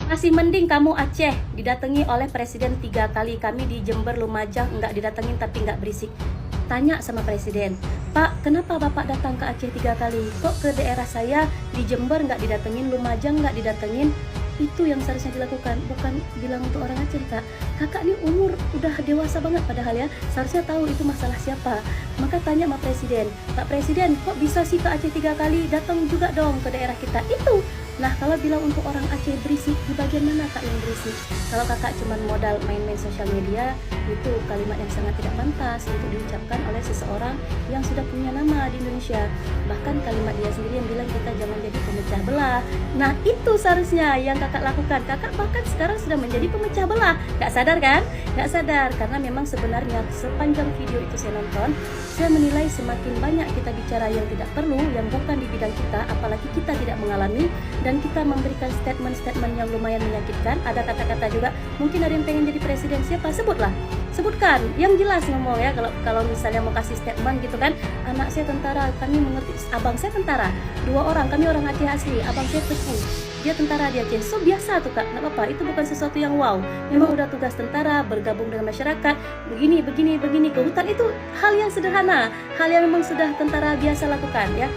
Masih mending kamu Aceh didatangi oleh presiden 3 kali. Kami di Jember, Lumajang nggak didatengin tapi nggak berisik. Tanya sama presiden, Pak, kenapa Bapak datang ke Aceh 3 kali? Kok ke daerah saya di Jember nggak didatengin, Lumajang nggak didatengin? Itu yang seharusnya dilakukan, bukan bilang untuk orang Aceh, Kak. Kakak ini umur udah dewasa banget padahal ya, seharusnya tahu itu masalah siapa. Maka tanya sama presiden, Pak Presiden, kok bisa sih ke Aceh 3 kali? Datang juga dong ke daerah kita. Itu. Nah, kalau bilang untuk orang Aceh berisik, di bagian mana Kak yang berisik? Kalau Kakak cuma modal main-main sosial media, itu kalimat yang sangat tidak pantas untuk diucapkan oleh seseorang yang sudah punya nama di Indonesia. Bahkan kalimat dia sendiri yang bilang kita jangan jadi pemecah belah. Nah, itu seharusnya yang Kakak lakukan. Kakak bahkan sekarang sudah menjadi pemecah belah. Gak sadar kan? Gak sadar, karena memang sebenarnya sepanjang video itu saya nonton, saya menilai semakin banyak kita bicara yang tidak perlu, yang bukan di bidang kita, apalagi kita tidak mengalami, dan kita memberikan statement-statement yang lumayan menyakitkan. Ada kata-kata juga, mungkin ada yang pengen jadi presiden, siapa? Sebutlah, sebutkan, yang jelas ngomong ya. Kalau misalnya mau kasih statement gitu kan, anak saya tentara, kami mengerti, abang saya tentara, 2 orang, kami orang Aceh asli, abang saya Teku, dia tentara di Aceh. So biasa tuh Kak, nggak apa-apa, itu bukan sesuatu yang wow. Memang udah tugas tentara, bergabung dengan masyarakat, begini ke hutan, itu hal yang sederhana, hal yang memang sudah tentara biasa lakukan ya.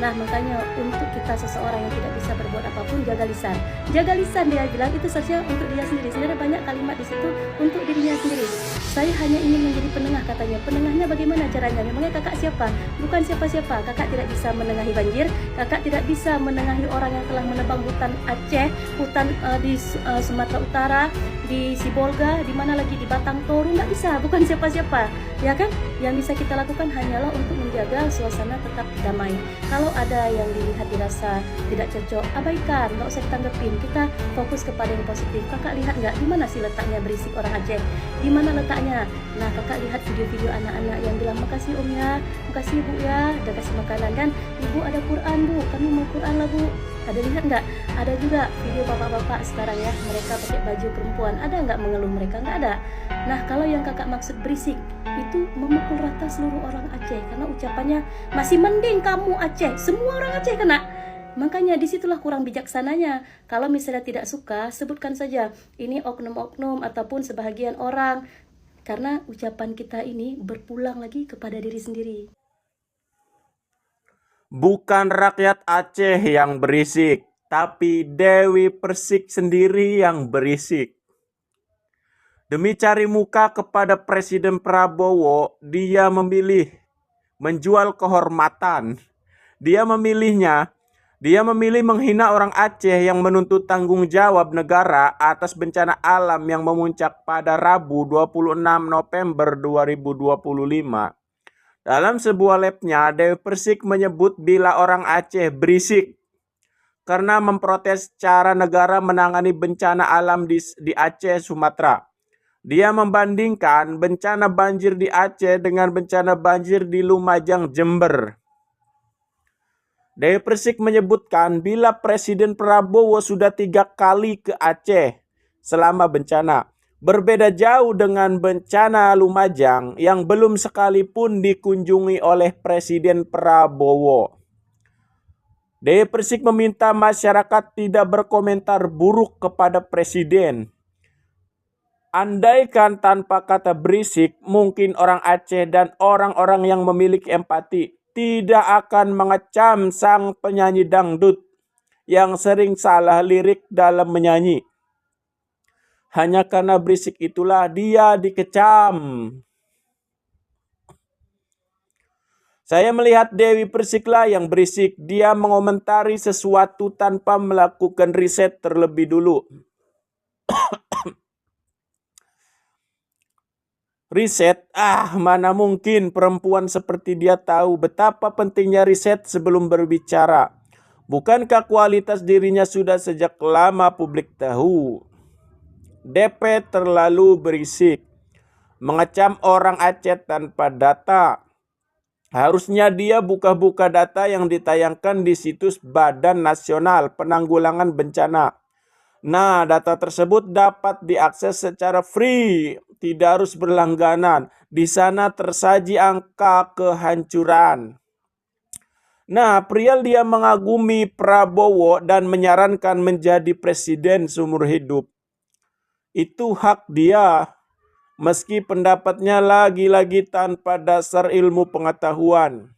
Nah, makanya untuk kita seseorang yang tidak bisa berbuat apapun, jaga lisan. Jaga lisan, dia bilang itu seharusnya untuk dia sendiri. Sebenarnya banyak kalimat di situ untuk dirinya sendiri. Saya hanya ingin menjadi penengah, katanya. Penengahnya bagaimana caranya? Memangnya kakak siapa? Bukan siapa-siapa. Kakak tidak bisa menengahi banjir. Kakak tidak bisa menengahi orang yang telah menebang hutan Aceh, hutan di Sumatera Utara, di Sibolga, di mana lagi di Batang Toru. Nggak bisa. Bukan siapa-siapa, ya kan? Yang bisa kita lakukan hanyalah untuk menjaga suasana tetap damai. Kalau ada yang dilihat dirasa tidak cocok, abaikan, nggak usah ditanggepin. Kita fokus kepada yang positif. Kakak lihat nggak di mana sih letaknya berisik orang Aceh? Di mana letaknya? Nah, kakak lihat video-video anak-anak yang bilang makasih om ya, makasih ibu ya, udah kasih makanan kan? Ibu ada Quran bu, kami mau Quran lah bu. Ada lihat nggak? Ada juga video bapak-bapak sekarang ya, mereka pakai baju perempuan. Ada nggak mengeluh mereka? Nggak ada. Nah, kalau yang kakak maksud berisik, itu memukul rata seluruh orang Aceh, karena ucapannya masih mending kamu Aceh, semua orang Aceh kena. Makanya disitulah kurang bijaksananya. Kalau misalnya tidak suka, sebutkan saja ini oknum-oknum ataupun sebahagian orang, karena ucapan kita ini berpulang lagi kepada diri sendiri. Bukan rakyat Aceh yang berisik, tapi Dewi Persik sendiri yang berisik. Demi cari muka kepada Presiden Prabowo, dia memilih menjual kehormatan. Dia memilih menghina orang Aceh yang menuntut tanggung jawab negara atas bencana alam yang memuncak pada Rabu 26 November 2025. Dalam sebuah labnya, Dewi Persik menyebut bila orang Aceh berisik karena memprotes cara negara menangani bencana alam di Aceh, Sumatera. Dia membandingkan bencana banjir di Aceh dengan bencana banjir di Lumajang, Jember. Dewi Persik menyebutkan bila Presiden Prabowo sudah 3 kali ke Aceh selama bencana. Berbeda jauh dengan bencana Lumajang yang belum sekalipun dikunjungi oleh Presiden Prabowo. Dewi Persik meminta masyarakat tidak berkomentar buruk kepada Presiden. Andaikan tanpa kata berisik, mungkin orang Aceh dan orang-orang yang memiliki empati tidak akan mengecam sang penyanyi dangdut yang sering salah lirik dalam menyanyi. Hanya karena berisik itulah dia dikecam. Saya melihat Dewi Persiklah yang berisik. Dia mengomentari sesuatu tanpa melakukan riset terlebih dulu. Riset? Mana mungkin perempuan seperti dia tahu betapa pentingnya riset sebelum berbicara. Bukankah kualitas dirinya sudah sejak lama publik tahu? DP terlalu berisik. Mengecam orang Aceh tanpa data. Harusnya dia buka-buka data yang ditayangkan di situs Badan Nasional Penanggulangan Bencana. Nah, data tersebut dapat diakses secara free, tidak harus berlangganan. Di sana tersaji angka kehancuran. Nah, perihal dia mengagumi Prabowo dan menyarankan menjadi presiden seumur hidup, itu hak dia, meski pendapatnya lagi-lagi tanpa dasar ilmu pengetahuan.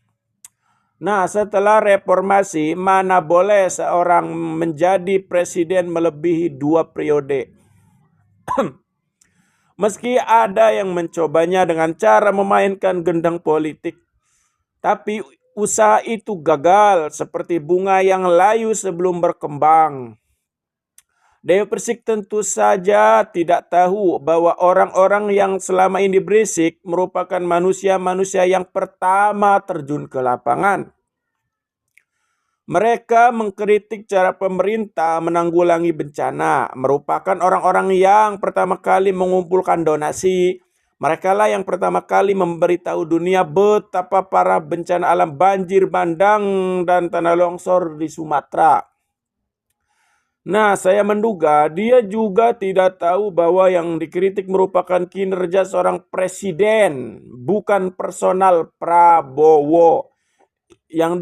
Nah, setelah reformasi, mana boleh seorang menjadi presiden melebihi 2 periode. Meski ada yang mencobanya dengan cara memainkan gendang politik, tapi usaha itu gagal seperti bunga yang layu sebelum berkembang. Dewi Persik tentu saja tidak tahu bahwa orang-orang yang selama ini berisik merupakan manusia-manusia yang pertama terjun ke lapangan. Mereka mengkritik cara pemerintah menanggulangi bencana, merupakan orang-orang yang pertama kali mengumpulkan donasi. Mereka lah yang pertama kali memberitahu dunia betapa parah bencana alam banjir bandang dan tanah longsor di Sumatera. Nah, saya menduga dia juga tidak tahu bahwa yang dikritik merupakan kinerja seorang presiden, bukan personal Prabowo. Yang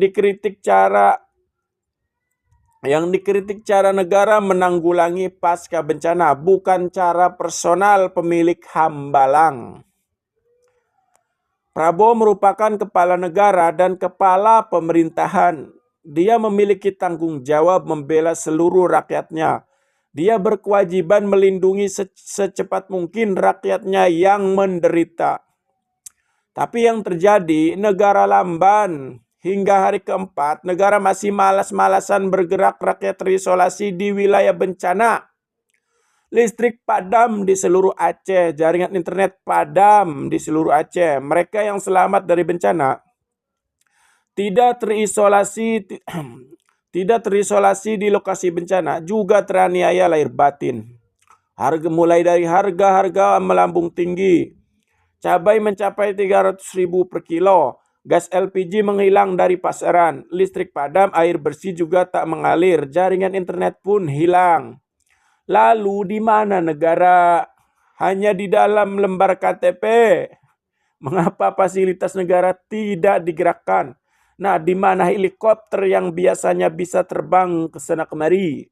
dikritik cara negara menanggulangi pasca bencana, bukan cara personal pemilik Hambalang. Prabowo merupakan kepala negara dan kepala pemerintahan. Dia memiliki tanggung jawab membela seluruh rakyatnya. Dia berkewajiban melindungi secepat mungkin rakyatnya yang menderita. Tapi yang terjadi, negara lamban. Hingga hari keempat, negara masih malas-malasan bergerak, rakyat terisolasi di wilayah bencana. Listrik padam di seluruh Aceh, jaringan internet padam di seluruh Aceh. Mereka yang selamat dari bencana tidak terisolasi di lokasi bencana, juga teraniaya lahir batin. Mulai dari harga melambung tinggi. Cabai mencapai 300.000 per kilo. Gas LPG menghilang dari pasaran, listrik padam, air bersih juga tak mengalir, jaringan internet pun hilang. Lalu di mana negara? Hanya di dalam lembar KTP. Mengapa fasilitas negara tidak digerakkan? Nah, di mana helikopter yang biasanya bisa terbang ke sana kemari?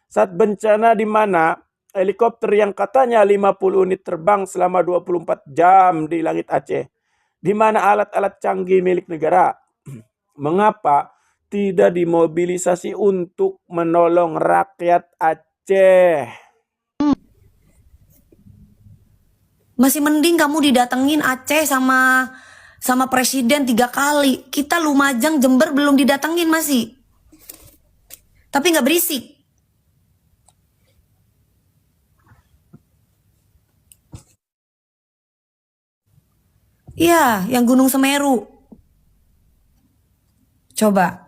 Saat bencana di mana helikopter yang katanya 50 unit terbang selama 24 jam di langit Aceh? Di mana alat-alat canggih milik negara? Mengapa tidak dimobilisasi untuk menolong rakyat Aceh? Masih mending kamu didatengin Aceh sama presiden 3 kali. Kita Lumajang, Jember belum didatengin masih. Tapi nggak berisik. Iya, yang Gunung Semeru. Coba.